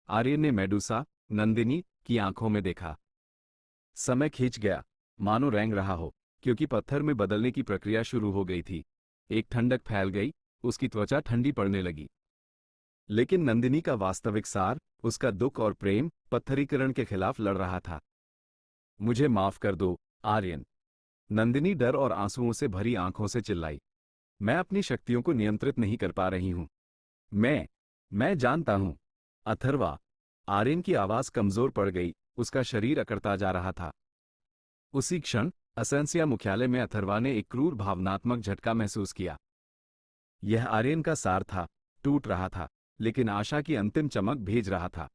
आर्यन ने मेडुसा, नंदिनी, की आंखों में देखा। समय खींच गया, मानो रेंग रहा हो, क्योंकि पत्थर में बदलने की प्रक्रिया शुरू हो गई थी। एक ठंडक फैल गई, उसकी त्वचा ठंडी पड़ने लगी। लेकिन नंदिनी का वास्तविक सार, उसका दुख और प्रेम, पत्थरीकरण के खिलाफ लड़ रहा था। मुझे माफ कर दो, आर्यन। नंदिनी डर और आंसुओं से भरी आंखों से चिल्लाई। मैं अपनी शक्तियों को नियंत्रित नहीं कर पा रही हूं। मैं जानता हूं। अथर्वा। आर्यन की आवाज कमजोर पड़ गई, उसका शरीर अकड़ता जा रहा था। उसी क्षण असेंसिया मुख्यालय में अथर्वा ने एक क्रूर भावनात्मक झटका महसूस किया। यह आर्यन का सार था, टूट रहा था, लेकिन आशा की अंतिम चमक भेज रहा था।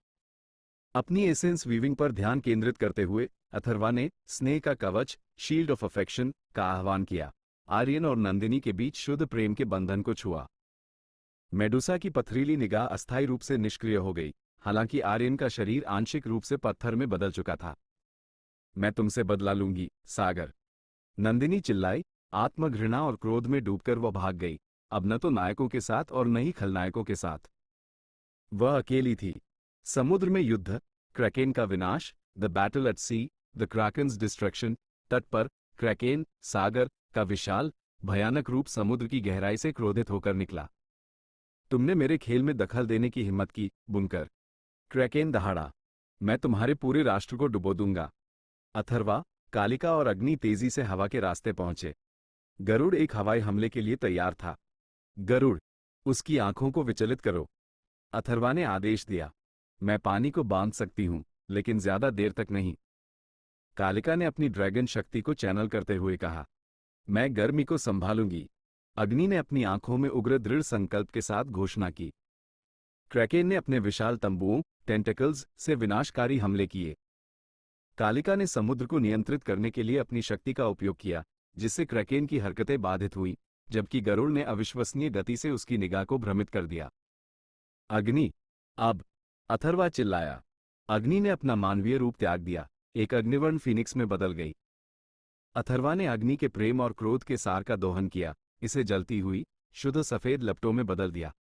अपनी एसेंस वीविंग पर ध्यान केंद्रित करते हुए अथर्वा ने स्नेह का कवच, शील्ड ऑफ अफेक्शन, का आह्वान किया। आर्यन और नंदिनी के बीच शुद्ध प्रेम के बंधन को छुआ। मेडुसा की पथरीली निगाह अस्थायी रूप से निष्क्रिय हो गई, हालांकि आर्यन का शरीर आंशिक रूप से पत्थर में बदल चुका था। मैं तुमसे बदला लूंगी, सागर। नंदिनी चिल्लाई। आत्मघृणा और क्रोध में डूबकर वह भाग गई, अब न तो नायकों के साथ और न ही खलनायकों के साथ। वह अकेली थी। समुद्र में युद्ध, क्रैकेन का विनाश, the battle at sea, the Kraken's destruction. तट पर क्रैकेन, सागर का विशाल, भयानक रूप समुद्र की गहराई से क्रोधित होकर निकला। तुमने मेरे खेल में दखल देने की हिम्मत की, बुनकर। क्रैकेन दहाड़ा। मैं तुम्हारे पूरे राष्ट्र को डुबो दूंगा। अथर्वा, कालिका और अग्नि तेजी से हवा के रास्ते पहुंचे। गरुड़ एक हवाई हमले के लिए तैयार था। गरुड़, उसकी आंखों को विचलित करो। अथर्वा ने आदेश दिया। मैं पानी को बांध सकती हूं, लेकिन ज्यादा देर तक नहीं। कालिका ने अपनी ड्रैगन शक्ति को चैनल करते हुए कहा। मैं गर्मी को संभालूंगी। अग्नि ने अपनी आंखों में उग्र दृढ़ संकल्प के साथ घोषणा की। क्रैकेन ने अपने विशाल तंबुओं, टेंटेकल्स से विनाशकारी हमले किए। कालिका ने समुद्र को नियंत्रित करने के लिए अपनी शक्ति का उपयोग किया, जिससे क्रैकेन की हरकतें बाधित हुई, जबकि गरुड़ ने अविश्वसनीय गति से उसकी निगाह को भ्रमित कर दिया। अग्नि, अब! अथर्वा चिल्लाया। अग्नि ने अपना मानवीय रूप त्याग दिया, एक अग्निवर्ण फीनिक्स में बदल गई। अथर्वा ने अग्नि के प्रेम और क्रोध के सार का दोहन किया, इसे जलती हुई, शुद्ध सफेद लपटों में बदल दिया।